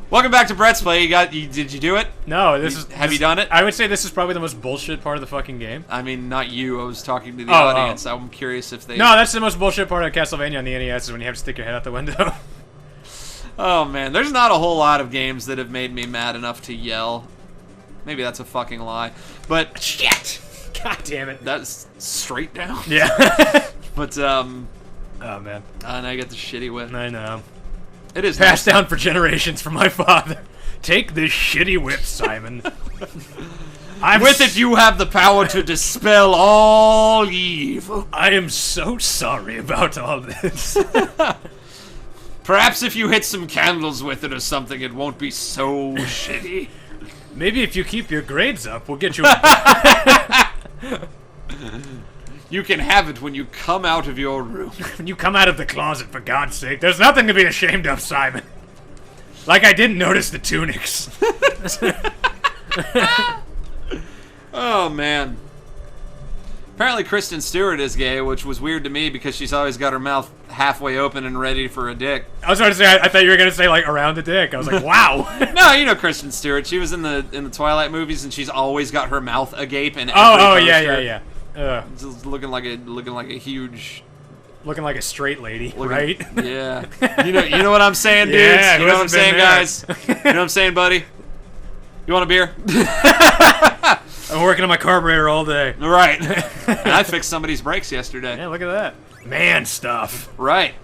Welcome back to Brett's Play. Did you do it? No, Have you done it? I would say this is probably the most bullshit part of the fucking game. I mean, not you. I was talking to the audience. I'm curious if they... No, that's the most bullshit part of Castlevania on the NES is when you have to stick your head out the window. Oh, man. There's not a whole lot of games that have made me mad enough to yell. Maybe that's a fucking lie. But... Shit! God damn it. That's straight down. Yeah. But, oh, man. And I get the shitty whip. I know. It is passed down for generations from my father. Take this shitty whip, Simon. With it, you have the power to dispel all evil. I am so sorry about all this. Perhaps if you hit some candles with it or something, it won't be so shitty. Maybe if you keep your grades up, we'll get you... You can have it when you come out of your room. When you come out of the closet, for God's sake. There's nothing to be ashamed of, Simon. Like I didn't notice the tunics. Oh, man. Apparently Kristen Stewart is gay, which was weird to me because she's always got her mouth halfway open and ready for a dick. I was about to say, I thought you were going to say, like, around the dick. I was like, wow. No, you know Kristen Stewart. She was in the Twilight movies, and she's always got her mouth agape. And yeah. Just looking like a huge... Looking like a straight lady, right? Yeah. You know what I'm saying, dudes? Yeah, you know what I'm saying, guys? You know what I'm saying, buddy? You want a beer? I'm working on my carburetor all day. Right. And I fixed somebody's brakes yesterday. Yeah, look at that. Man stuff. Right.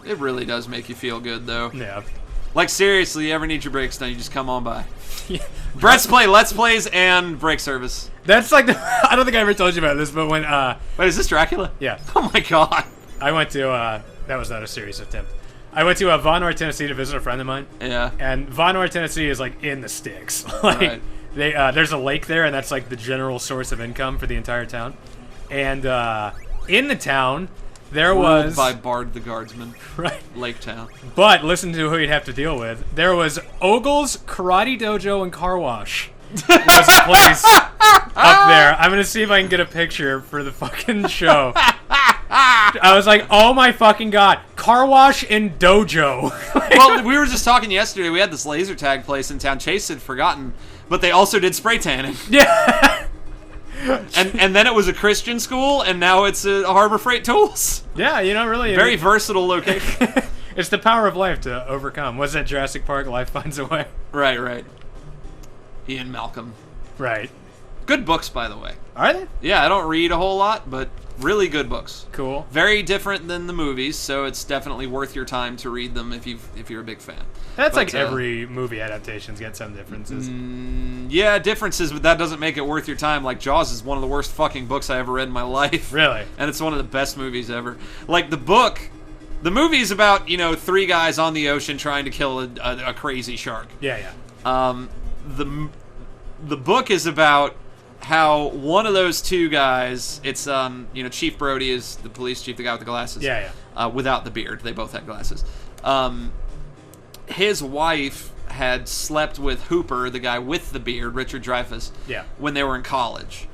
It really does make you feel good, though. Yeah. Like, seriously, you ever need your brakes done, you just come on by. Yeah. Brett's Play, Let's Plays, and brake service. That's like I don't think I ever told you about this, but when... Wait, is this Dracula? Yeah. Oh, my God. I went to... that was not a serious attempt. I went to Von Orr, Tennessee to visit a friend of mine. Yeah. And Von Orr, Tennessee is, like, in the sticks. Like, right. There's a lake there, and that's, like, the general source of income for the entire town. And in the town... There was... by Bard the Guardsman. Right. Lake Town. But listen to who you'd have to deal with. There was Ogle's Karate Dojo and Car Wash. Was the place up there. I'm gonna see if I can get a picture for the fucking show. I was like, oh my fucking God. Car Wash and Dojo. Well, we were just talking yesterday. We had this laser tag place in town. Chase had forgotten. But they also did spray tanning. Yeah. And then it was a Christian school, and now it's a Harbor Freight Tools. Yeah, you know, really. Very versatile location. It's the power of life to overcome. Was that Jurassic Park? Life finds a way. Right. Ian Malcolm. Right. Good books, by the way. Are they? Yeah, I don't read a whole lot, but really good books. Cool. Very different than the movies, so it's definitely worth your time to read them if you're a big fan. That's like every movie adaptation's got some differences. Yeah, differences, but that doesn't make it worth your time. Like, Jaws is one of the worst fucking books I ever read in my life. Really? And it's one of the best movies ever. Like, the movie is about, 3 guys on the ocean trying to kill a crazy shark. Yeah. The book is about how one of those 2 guys, it's, Chief Brody is the police chief, the guy with the glasses. Yeah. Without the beard. They both had glasses. His wife had slept with Hooper, the guy with the beard, Richard Dreyfuss, when they were in college.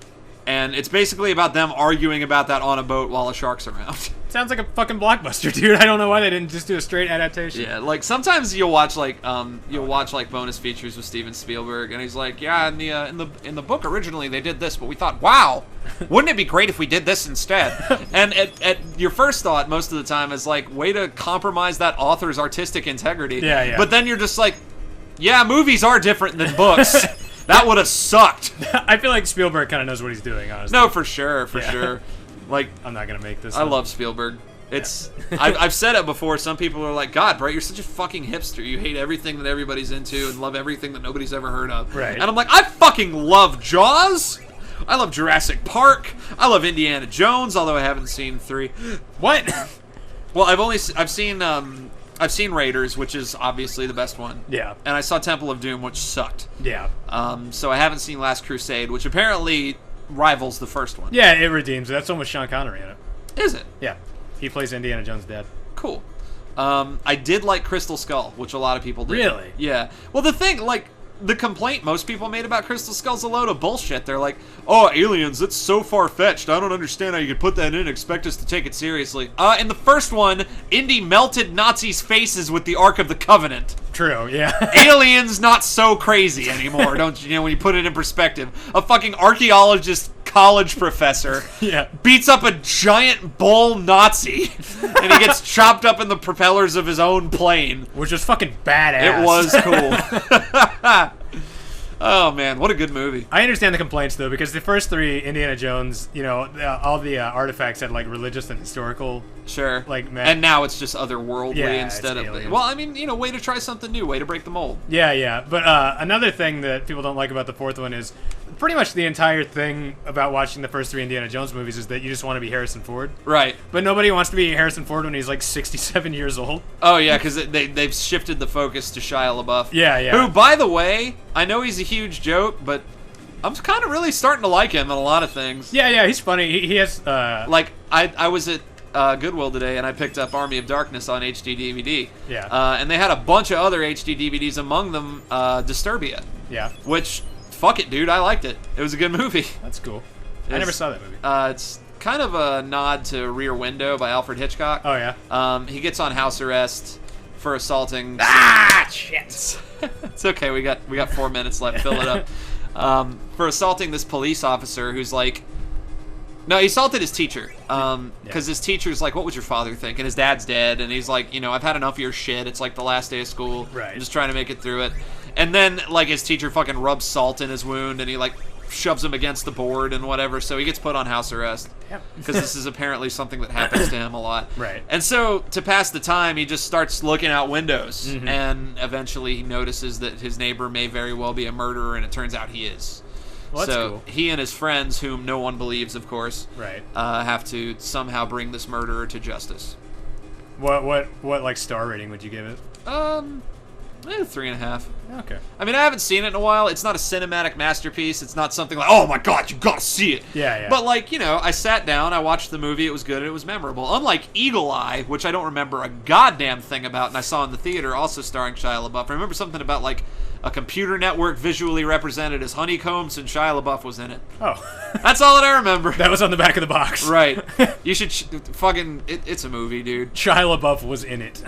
And it's basically about them arguing about that on a boat while a shark's around. Sounds like a fucking blockbuster, dude. I don't know why they didn't just do a straight adaptation. Yeah, like sometimes you'll watch bonus features with Steven Spielberg, and he's like, yeah, in the book originally they did this, but we thought, wow, wouldn't it be great if we did this instead? And at your first thought most of the time is like, way to compromise that author's artistic integrity. Yeah. But then you're just like, yeah, movies are different than books. That would have sucked. I feel like Spielberg kind of knows what he's doing, honestly. No, for sure. Like, I'm not gonna make this. I love Spielberg. It's I've said it before. Some people are like, God, Brett, you're such a fucking hipster. You hate everything that everybody's into and love everything that nobody's ever heard of. Right. And I'm like, I fucking love Jaws. I love Jurassic Park. I love Indiana Jones, although I haven't seen 3. What? Well, I've seen Raiders, which is obviously the best one. Yeah. And I saw Temple of Doom, which sucked. Yeah. So I haven't seen Last Crusade, which apparently rivals the first one. Yeah, it redeems it. That's one with Sean Connery in it. Is it? Yeah. He plays Indiana Jones' dad. Cool. I did like Crystal Skull, which a lot of people did. Really? Yeah. Well, the thing, like, the complaint most people made about Crystal Skull's a load of bullshit. They're like, oh, aliens, that's so far-fetched. I don't understand how you could put that in and expect us to take it seriously. In the first one, Indy melted Nazis' faces with the Ark of the Covenant. True, yeah. Aliens not so crazy anymore, don't you know, when you put it in perspective. A fucking archaeologist college professor beats up a giant bull Nazi and he gets chopped up in the propellers of his own plane. Which was fucking badass. It was cool. Oh man, what a good movie. I understand the complaints though, because the first three Indiana Jones, you know, all the artifacts had like religious and historical. Sure. Like, and now it's just otherworldly instead of. aliens. Well, I mean, you know, way to try something new, way to break the mold. Yeah. But another thing that people don't like about the fourth one is pretty much the entire thing about watching the first three Indiana Jones movies is that you just want to be Harrison Ford. Right. But nobody wants to be Harrison Ford when he's like 67 years old. Oh yeah, because they've shifted the focus to Shia LaBeouf. Yeah. Who, by the way, I know he's a huge joke, but I'm kind of really starting to like him in a lot of things. Yeah, he's funny. He has like I was at Goodwill today and I picked up Army of Darkness on HD DVD. Yeah. And they had a bunch of other HD DVDs, among them Disturbia. Yeah. Which, fuck it, dude, I liked it. It was a good movie. That's cool. I never saw that movie. It's kind of a nod to Rear Window by Alfred Hitchcock. Oh yeah. He gets on house arrest for assaulting. Shit. It's okay. We got 4 minutes left. Fill it up. For assaulting this police officer who's like. No, he assaulted his teacher. Because his teacher's like, "What would your father think?" And his dad's dead, and he's like, "You know, I've had enough of your shit. It's like the last day of school. Right. I'm just trying to make it through it." And then like his teacher fucking rubs salt in his wound, and he like shoves him against the board and whatever. So he gets put on house arrest. Because this is apparently something that happens to him a lot. Right. And so, to pass the time, he just starts looking out windows. And eventually he notices that his neighbor may very well be a murderer, and it turns out he is. Well, that's so cool. he and his friends, whom no one believes, of course, Right. Have to somehow bring this murderer to justice. What like star rating would you give it? 3.5. Okay. I mean, I haven't seen it in a while. It's not a cinematic masterpiece. It's not something like, oh my god, you gotta see it. Yeah. But like, you know, I sat down, I watched the movie, it was good, and it was memorable. Unlike Eagle Eye, which I don't remember a goddamn thing about, and I saw in the theater, also starring Shia LaBeouf. I remember something about like a computer network visually represented as honeycombs, and Shia LaBeouf was in it. Oh. That's all that I remember. That was on the back of the box. Right. You should fucking... It's a movie, dude. Shia LaBeouf was in it.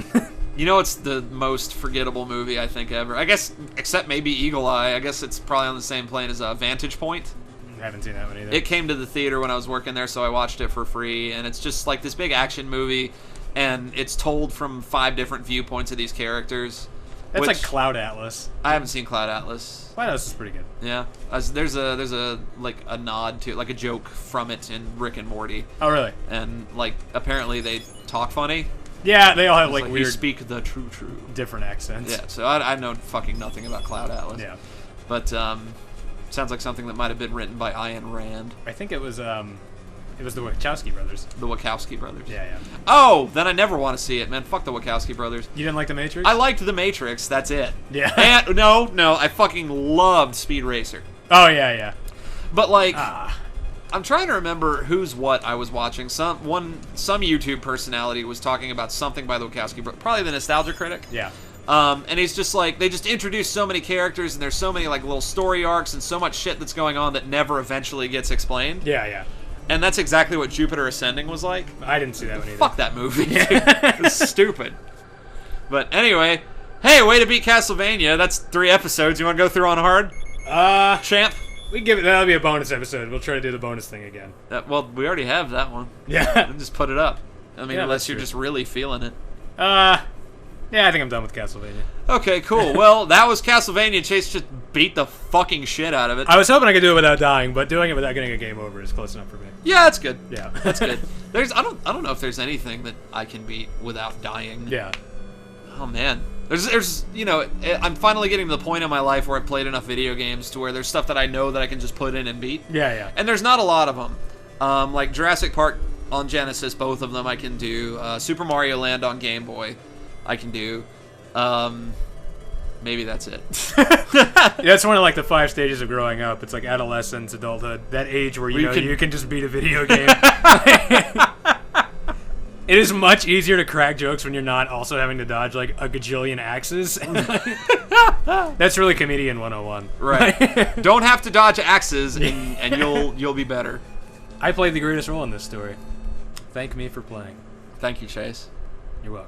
You know, it's the most forgettable movie I think ever. I guess, except maybe Eagle Eye. I guess it's probably on the same plane as Vantage Point. I haven't seen that one either. It came to the theater when I was working there, so I watched it for free. And it's just like this big action movie, and it's told from 5 different viewpoints of these characters. That's like Cloud Atlas. I haven't seen Cloud Atlas. Cloud Atlas is pretty good. Yeah, there's a like a nod to, like a joke from it in Rick and Morty. Oh really? And like apparently they talk funny. Yeah, they all have like we weird, speak the true, different accents. Yeah, so I know fucking nothing about Cloud Atlas. Yeah, but sounds like something that might have been written by Ayn Rand. I think it was the Wachowski brothers. The Wachowski brothers. Yeah. Oh, then I never want to see it, man. Fuck the Wachowski brothers. You didn't like The Matrix? I liked The Matrix. That's it. Yeah. And no, I fucking loved Speed Racer. Oh yeah. But like. I'm trying to remember who's what I was watching. Some YouTube personality was talking about something by the Wachowski brothers, probably the Nostalgia Critic. Yeah. And he's just like, they just introduce so many characters, and there's so many like little story arcs and so much shit that's going on that never eventually gets explained. Yeah. And that's exactly what Jupiter Ascending was like. I didn't see that one either. Fuck that movie. It was stupid. But anyway, hey, way to beat Castlevania. That's 3 episodes. You want to go through on hard? Champ? We give it. That'll be a bonus episode. We'll try to do the bonus thing again. Well, we already have that one. Yeah. We'll just put it up. I mean, Yeah, unless that's you're true. just really feeling it. Yeah, I think I'm done with Castlevania. Okay, cool. Well, that was Castlevania. Chase just beat the fucking shit out of it. I was hoping I could do it without dying, but doing it without getting a game over is close enough for me. Yeah, that's good. Yeah. That's good. I don't know if there's anything that I can beat without dying. Yeah. Oh man. There's you know, I'm finally getting to the point in my life where I've played enough video games to where there's stuff that I know that I can just put in and beat. Yeah. And there's not a lot of them. Like Jurassic Park on Genesis, both of them I can do. Super Mario Land on Game Boy, I can do. Maybe that's it. Yeah, it's one of like the 5 stages of growing up. It's like adolescence, adulthood, that age where you can just beat a video game. It is much easier to crack jokes when you're not also having to dodge like a gajillion axes. That's really comedian 101. Right. Don't have to dodge axes, and you'll be better. I played the greatest role in this story. Thank me for playing. Thank you, Chase.